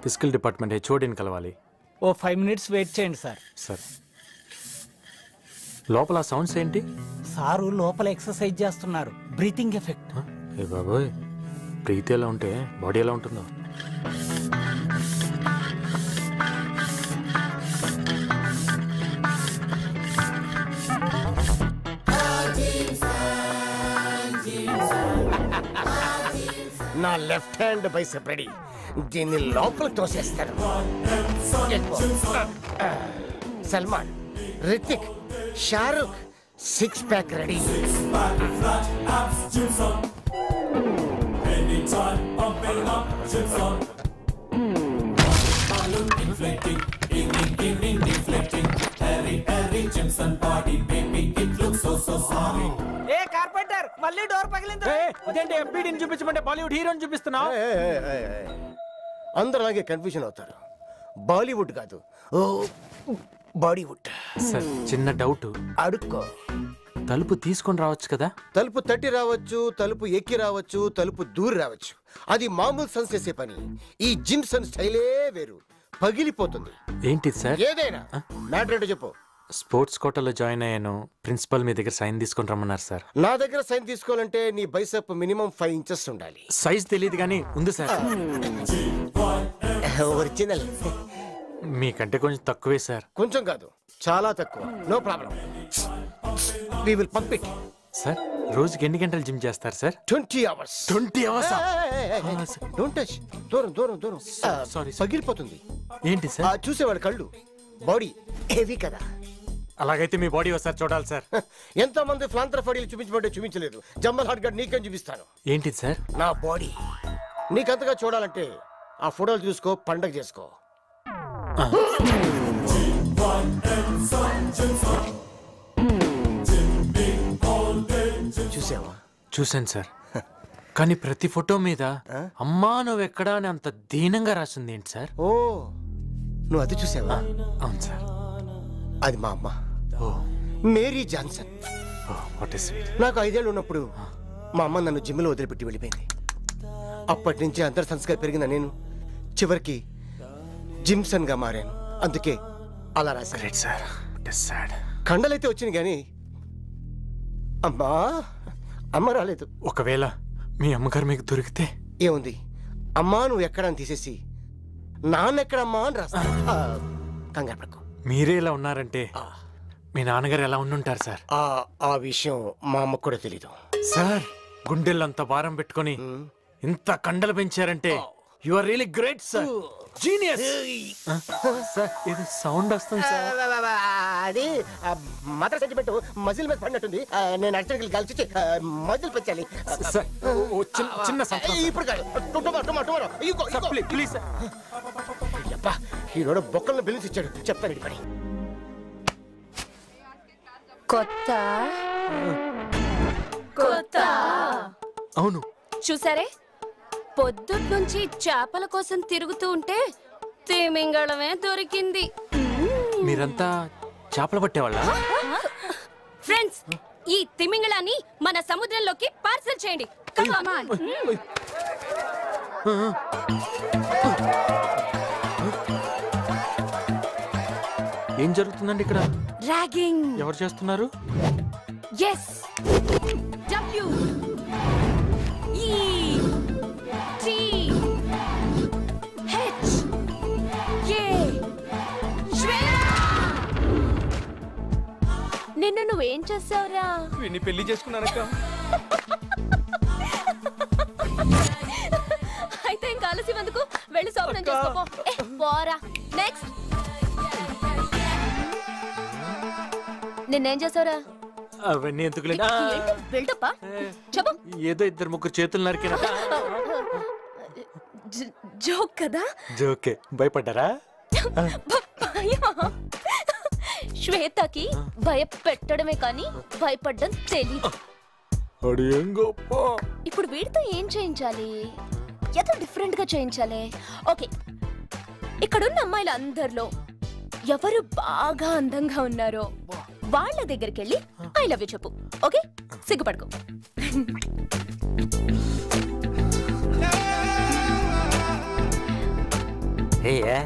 Physical department హెచ్ఓడిని కలవాలి. ఓ 5 minutes wait చేయండి sir. Sir లోపల సౌండ్స్ ఏంటి? సారు లోపల ఎక్సర్సైజ్ చేస్తున్నారు, బ్రీతింగ్ ఎఫెక్ట్. ఏ బాబోయ్, ప్రీతి ఎలా ఉంటే బాడీ ఎలా ఉంటుందో. నా లెఫ్ట్ హ్యాండ్ బైసెప్ రెడీ, దీన్ని లోపల తోసేస్తాను. Salman, Hrithik, Shahrukh 6 pack ready. ఏ కార్పెంటర్, మళ్ళీ డోర్ పగిలింది. అదేంటి ఎంపీడీని చూపించమంటే బాలీవుడ్ హీరోని చూపిస్తున్నావు? అందరూ అలాగే కన్ఫ్యూజన్ అవుతారు. బాలీవుడ్ కాదు, బాడీవుడ్. సార్ చిన్న డౌట్, అడుక్కో. తలుపు తీసుకొని రావచ్చు కదా? తలుపు తట్టి రావచ్చు, తలుపు ఎక్కి రావచ్చు, తలుపు దూరి రావచ్చు. అది మామూలు సన్స్ చేసే పని. ఈ జిమ్ సన్ స్టైలే వేరు, పగిలిపోతుంది. ఏంటి సార్? ఏదైనా మ్యాటర్ ఏంటో చెప్పు. స్పోర్ట్స్ కోటాలో జాయిన్ అయ్యాను, ప్రిన్సిపల్ మీ దగ్గర సైన్ తీసుకొని రమ్మన్నారు సార్. నా దగ్గర సైన్ తీసుకోవాలంటే నీ బైసెప్ మినిమం 5 inches ఉండాలి. సైజ్ తెలియదు కానీ ఉంది సార్. ఒరిజినల్. మీకంటే కొంచెం తక్కువే సార్. కొంచెం కాదు, చాలా తక్కువ. No problem, we will pump it. Sir రోజుకి ఎన్ని గంటలు జిమ్ చేస్తారు sir? 20 hours. 20 hours? Don't touch. దూరం దూరం దూరం. సారీ. పగిలిపోతుంది. ఏంటి సార్? చూసేవాడు కళ్ళు, బాడీ హెవీ కదా. అలాగైతే మీ బాడీ ఒకసారి చూడాలి సార్. ఎంతో మంది ఫ్లాంత్రఫడీలు చూపించమంటే చూపించలేదు. జమ్మల్ హాట్ గడ్ నీకేం చూపిస్తాను. ఏంటిది సార్? నా బాడీ. నీకంతగా చూడాలంటే ఆ ఫోటోలు చూసుకో, పండగ చేసుకో. చూసావా? చూసాను సార్, కానీ ప్రతి ఫోటో మీద అమ్మా నువ్వు ఎక్కడా అని అంత దీనంగా రాసింది ఏంటి సార్? ఓ, నువ్వు అది చూసావా? అవును సార్. అది మా అమ్మ, మేరీ జాన్సన్. నాకు 5 ఏళ్ళు ఉన్నప్పుడు మా అమ్మ నన్ను జిమ్లో వదిలిపెట్టి వెళ్ళిపోయింది. అప్పటి నుంచి అంతర్ సంస్కారం పెరిగిన నేను చివరికి జిమ్సన్ గా మారాను. అందుకే అలా రాశాను సార్. కండలైతే వచ్చింది కానీ అమ్మ రాలేదు. ఒకవేళ మీ అమ్మగారు మీకు దొరికితే? ఏముంది, అమ్మా నువ్వు ఎక్కడ అని తీసేసి నాన్నెక్కడమ్మా అని రాస్తా. కంగారు పడుకో. మీరే ఇలా ఉన్నారంటే మీ నాన్నగారు ఎలా ఉండుంటారు సార్? ఆ విషయం మా అమ్మకు కూడా తెలీదు సార్. గుండెల్లో అంత భారం పెట్టుకొని ఇంత కండలు పెంచారంటే you are really great sir. Genius. Sir ఇది సౌండ్ వస్తుంది సార్. అది మాత్రం సెంటిమెంట్ మజిల్ మీద పడినట్టుంది. నేను అర్జెంట్ కలిసి మజిల్ పెంచాలి. చిన్న ఇప్పుడు కాదు, ప్లీజ్. ఈరోడు బొక్కలను బిల్స్ ఇచ్చాడు, చెప్తాను పని. కొత్త అవును చూసారే, పొద్దుట్ నుంచి చేపల కోసం తిరుగుతూ ఉంటే తిమింగళమే దొరికింది. మీరంతా చేపలు పట్టేవాళ్ళ? ఫ్రెండ్స్, ఈ తిమింగళాన్ని మన సముద్రంలోకి పార్సల్ చేయండి. ఏం జరుగుతుందండి ఇక్కడ? ర్యాగింగ్. ఎవరు చేస్తున్నారు? ఎస్, డబ్ల్యూ ఈ టీ హెచ్ ఏ. నిన్ను నువ్వేం చేసావురా? విని పెళ్లి చేసుకున్నానక్క. అయితే ఇంకా ఆలస్యం ఎందుకు, వెళ్ళి శోభనం చేసుకోపో. పోరా. నెక్స్ట్. నిన్నేం చేసావురా? అవన్నీ ఎందుకు బిల్డప్పా? చెప్పు. ఏదో 2-3 చేతులు నరికినా. జోక్ కదా? జోకే. భయపడ్డారా? శ్వేతకి భయపెట్టడమే కానీ భయపడ్డం తెలీదు. ఇప్పుడు వీడితో ఏం చేయించాలి? ఏదో డిఫరెంట్ గా చేయించాలి. ఓకే, ఇక్కడున్న అమ్మాయిలందరిలో ఎవరు బాగా అందంగా ఉన్నారో వాళ్ళ దగ్గరికి వెళ్ళి ఐ లవ్ యూ చెప్పు. ఓకే, సిగ్గుపడుకో. చెయ్యే.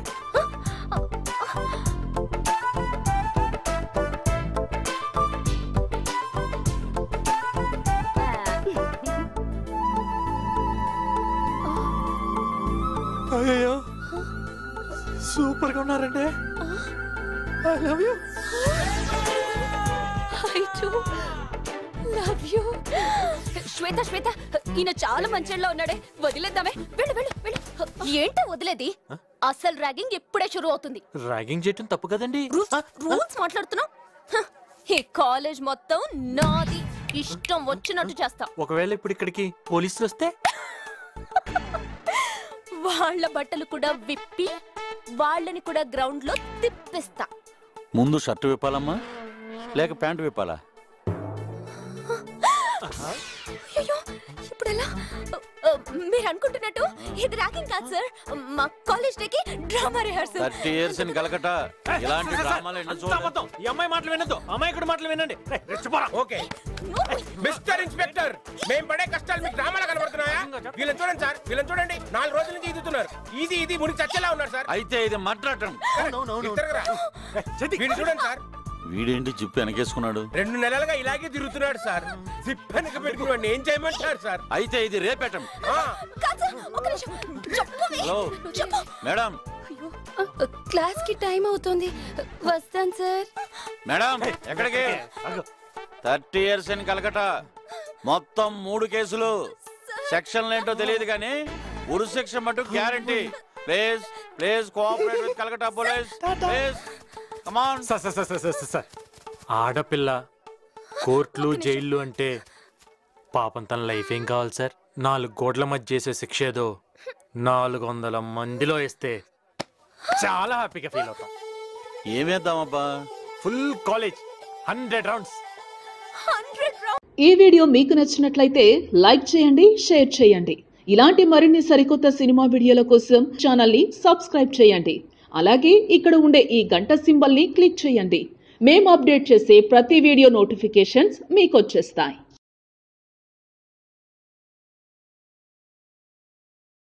అయ్యో సూపర్ గా ఉన్నారండి. I love you. I too love you. శ్వేత శ్వేత ఈయన చాలా మంచిలో ఉన్నాడే, వదిలేద్దామే. వెళ్ళు వెళ్ళు వెళ్ళు. ఏంటో వదిలేది? అసలు ర్యాగింగ్ ఎప్పుడే షురు అవుతుంది. ర్యాగింగ్ చేయటం తప్పు కదండి. రూల్స్ మాట్లాడుతున్నావు. ఈ కాలేజ్ మొత్తం నాది, ఇష్టం వచ్చినట్టు చేస్తా. ఒకవేళ ఇప్పుడు ఇక్కడికి పోలీసులు వస్తే వాళ్ళ బట్టలు కూడా విప్పి వాళ్ళని కూడా గ్రౌండ్ లో తిప్పిస్తా. ముందు షర్ట్ విప్పాలమ్మా లేక ప్యాంటు విప్పాలా? అయ్యో ఇప్పుడు ఎలా? మీరు అనుకుంటున్నట్టు ఇది ర్యాగింగ్ కాదు సార్, మా కాలేజ్ డేకి drama rehearsal. 30 years in Calcutta ఇలాంటి డ్రామాలు ఎన్నో చూడలేదు. ఈ అమ్మాయి మాటలు వినొద్దు, అమ్మాయి కూడా మాటలు వినండి. ఓకే మిస్టర్ ఇన్స్పెక్టర్, మేము పడే కష్టాలు మీకు డ్రామాలా కనబడుతున్నాయా? వీళ్ళని చూడండి సార్, వీళ్ళని చూడండి. 4 రోజుల నుంచి ఈదుతున్నారు. ఇది మునికి చచ్చేలా ఉన్నారు సార్. అయితే ఇది మాట్లాడటం. వీళ్ళు చూడండి సార్, వీడేంటి జిప్పు వెనకేసుకున్నాడు? 2 నెలలుగా ఇలాగే తిరుగుతున్నాడు సార్. జిప్ వెనక పెట్టుకున్నాడు. ఏం చేయమంటారు సార్? అయితే ఇది రేపేటం. కాదు సార్, ఒక్క నిమిషం. చెప్పవే. హలో చెప్పు. మేడం. క్లాస్ కి టైం అవుతుంది, వస్తాను సార్. మేడం ఎక్కడికి? 30 years in కలకట్టా మొత్తం 3 కేసులు. సెక్షన్లు ఏంటో తెలియదు కానీ ఉరి శిక్ష మటు guarantee. Please please cooperate with Calcutta police please. Come on. Sir ఆడపిల్ల కోర్టులు జైళ్ళు అంటే పాపం తన లైఫ్ ఏం కావాలి సార్? 4 గోడల మధ్య చేసే శిక్ష ఏదో 400 మందిలో వేస్తే చాలా హ్యాపీగా ఫీల్ అవుతాం. ఏమేద్దామబ్బా? Full college 100 rounds. ఈ వీడియో మీకు నచ్చినట్లయితే లైక్ చేయండి, షేర్ చేయండి. ఇలాంటి మరిన్ని సరికొత్త సినిమా వీడియోల కోసం ఛానల్ని సబ్స్క్రైబ్ చేయండి. అలాగే ఇక్కడ ఉండే ఈ గంట సింబల్ని క్లిక్ చేయండి. మేము అప్డేట్ చేసే ప్రతి వీడియో నోటిఫికేషన్స్ మీకు వచ్చేస్తాయి.